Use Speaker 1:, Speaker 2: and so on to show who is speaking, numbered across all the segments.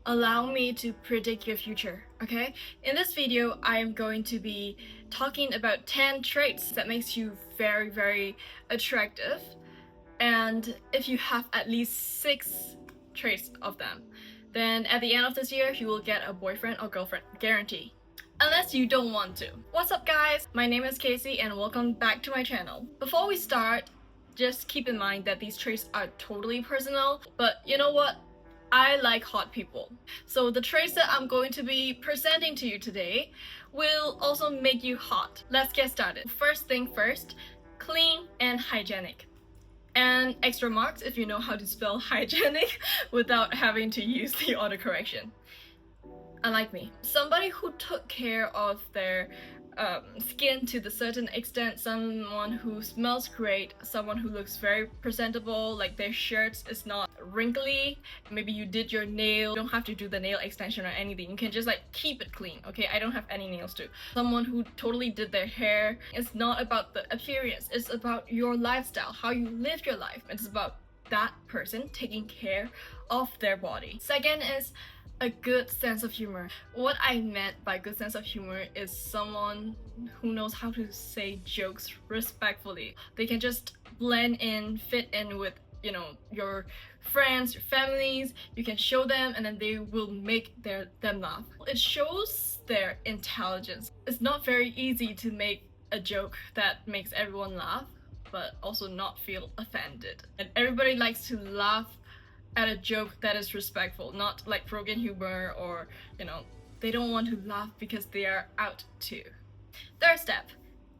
Speaker 1: allow me to predict your future, okay? In this video, I am going to be talking about 10 traits that makes you very, very attractive. And if you have at least 6 traits of them, then at the end of this year, you will get a boyfriend or girlfriend, guarantee. Unless you don't want to. What's up guys? My name is Casey and welcome back to my channel. Before we start, just keep in mind that these traits are totally personal, but you know what? I like hot people. So the traits that I'm going to be presenting to you today will also make you hot. Let's get started. First thing first, clean and hygienic. And extra marks if you know how to spell hygienic without having to use the autocorrection. Unlike me. Somebody who took care of their skin to the certain extent, someone who smells great, someone who looks very presentable, like their shirts is not wrinkly, maybe you did your nail, you don't have to do the nail extension or anything, you can just like keep it clean, okay? I don't have any nails too. Someone who totally did their hair, it's not about the appearance, it's about your lifestyle, how you live your life. It's about that person taking care of their body. Second is a good sense of humor. What I meant by good sense of humor is someone who knows how to say jokes respectfully. They can just blend in, fit in with, you know, your friends, your families. You can show them and then they will make them laugh. It shows their intelligence. It's not very easy to make a joke that makes everyone laugh, but also not feel offended. And everybody likes to laugh at a joke that is respectful, not like broken humor or, you know, they don't want to laugh because they are out to. Third step,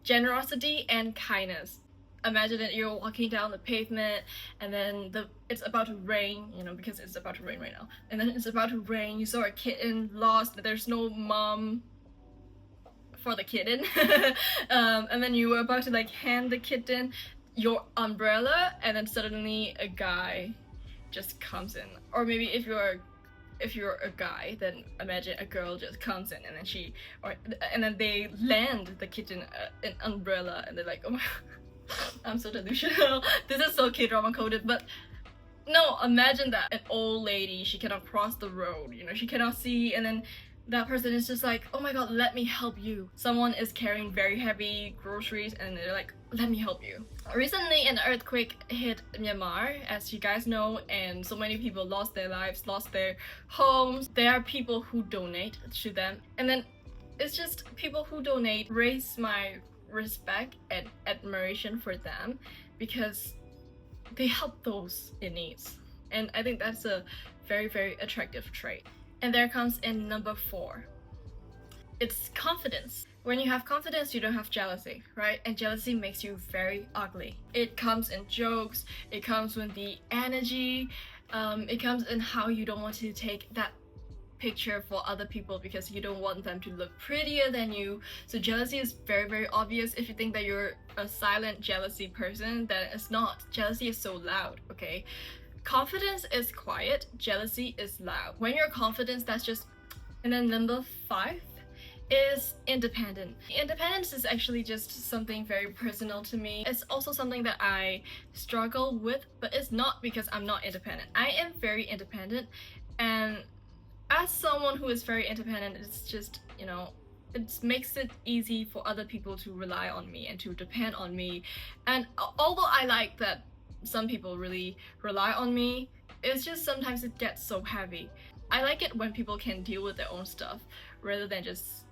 Speaker 1: generosity and kindness. Imagine that you're walking down the pavement and then it's about to rain, you know, because it's about to rain right now. And then it's about to rain, you saw a kitten lost, there's no mom for the kitten. And then you were about to like hand the kitten your umbrella and then suddenly a guy just comes in. Or maybe if you're a guy, then imagine a girl just comes in and then and then they land the kitten an umbrella and they're like, oh my I'm so delusional. This is so K-drama coded, but no, imagine that an old lady, she cannot cross the road, you know, she cannot see, and then that person is just like, oh my god, let me help you. Someone is carrying very heavy groceries and they're like, let me help you. Recently an earthquake hit Myanmar, as you guys know, and so many people lost their lives, lost their homes. There are people who donate to them, and then it's just people who donate raise my respect and admiration for them because they help those in need. And I think that's a very, very attractive trait. And there comes in number 4. It's confidence. When you have confidence, you don't have jealousy, right? And jealousy makes you very ugly. It comes in jokes, it comes with the energy, it comes in how you don't want to take that picture for other people because you don't want them to look prettier than you. So jealousy is very, very obvious. If you think that you're a silent jealousy person, then it's not. Jealousy is so loud, okay? Confidence is quiet, jealousy is loud. When you're confident, that's just... And then number 5 is independent. Independence is actually just something very personal to me. It's also something that I struggle with, but it's not because I'm not independent. I am very independent, and as someone who is very independent, it's just, you know, it makes it easy for other people to rely on me and to depend on me. And although I like that some people really rely on me, it's just sometimes it gets so heavy. I like it when people can deal with their own stuff rather than just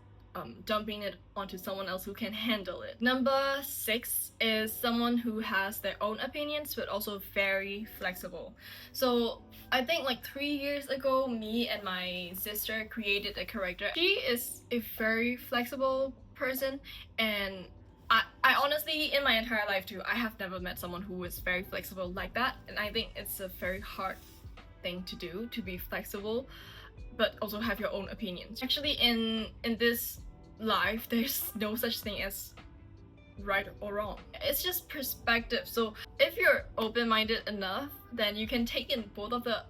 Speaker 1: dumping it onto someone else who can handle it. Number 6 is someone who has their own opinions but also very flexible. So I think like 3 years ago, me and my sister created a character. She is a very flexible person, and I honestly, in my entire life too, I have never met someone who is very flexible like that, and I think it's a very hard thing to do, to be flexible but also have your own opinions. Actually, in this life, there's no such thing as right or wrong. It's just perspective. So if you're open-minded enough, then you can take in both of the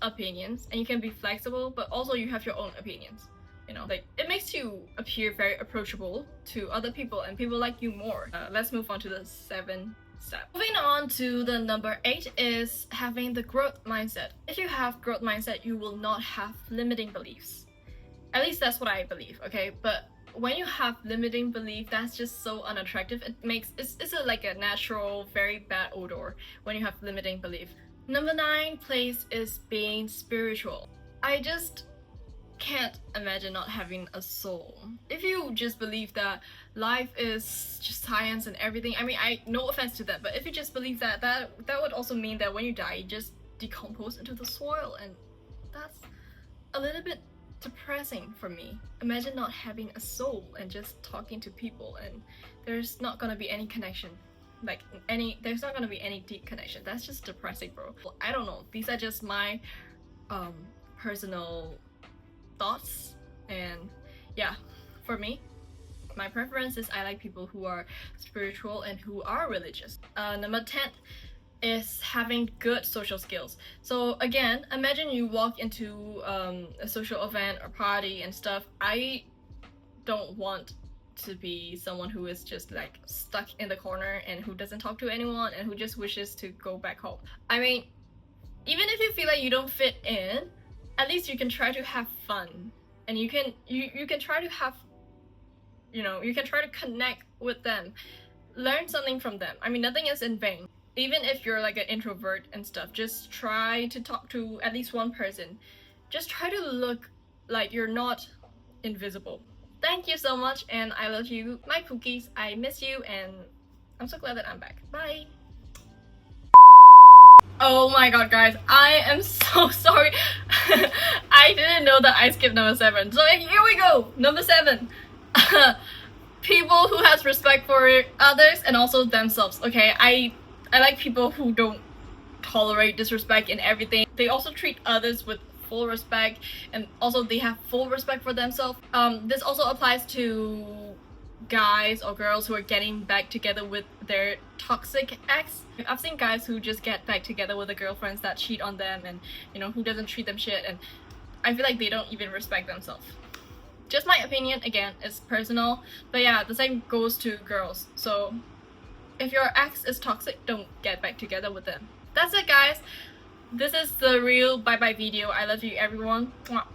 Speaker 1: opinions and you can be flexible, but also you have your own opinions. You know, like, it makes you appear very approachable to other people and people like you more. Let's move on to the 7 step. Moving on to the number 8 is having the growth mindset. If you have growth mindset, you will not have limiting beliefs. At least that's what I believe, okay? But when you have limiting belief, that's just so unattractive. It's like a natural, very bad odor when you have limiting belief. Number 9 place is being spiritual. I just can't imagine not having a soul. If you just believe that life is just science and everything, I mean, no offense to that, but if you just believe that, that would also mean that when you die, you just decompose into the soil, and that's a little bit depressing for me. Imagine not having a soul and just talking to people, and there's not gonna be any connection. There's not gonna be any deep connection. That's just depressing, bro. Well, I don't know. These are just my personal thoughts, and yeah, for me, my preference is I like people who are spiritual and who are religious. Number 10 is having good social skills. So again, imagine you walk into a social event or party and stuff. I don't want to be someone who is just like stuck in the corner and who doesn't talk to anyone and who just wishes to go back home. I mean, even if you feel like you don't fit in, at least you can try to have fun, and you can try to have, you can try to connect with them, learn something from them. I mean, nothing is in vain. Even if you're like an introvert and stuff, just try to talk to at least one person. Just try to look like you're not invisible. Thank you so much, and I love you, my cookies. I miss you, and I'm so glad that I'm back. Bye. Oh my god, guys, I am so sorry. I didn't know that I skipped number 7. So here we go. Number 7. People who has respect for others and also themselves. Okay, I like people who don't tolerate disrespect in everything. They also treat others with full respect, and also they have full respect for themselves. This also applies to guys or girls who are getting back together with their toxic ex. I've seen guys who just get back together with their girlfriends that cheat on them, and who doesn't treat them shit, and I feel like they don't even respect themselves. Just my opinion, again, it's personal, but yeah, the same goes to girls. So if your ex is toxic, don't get back together with them. That's it, guys. This is the real bye-bye video. I love you, everyone. Mwah.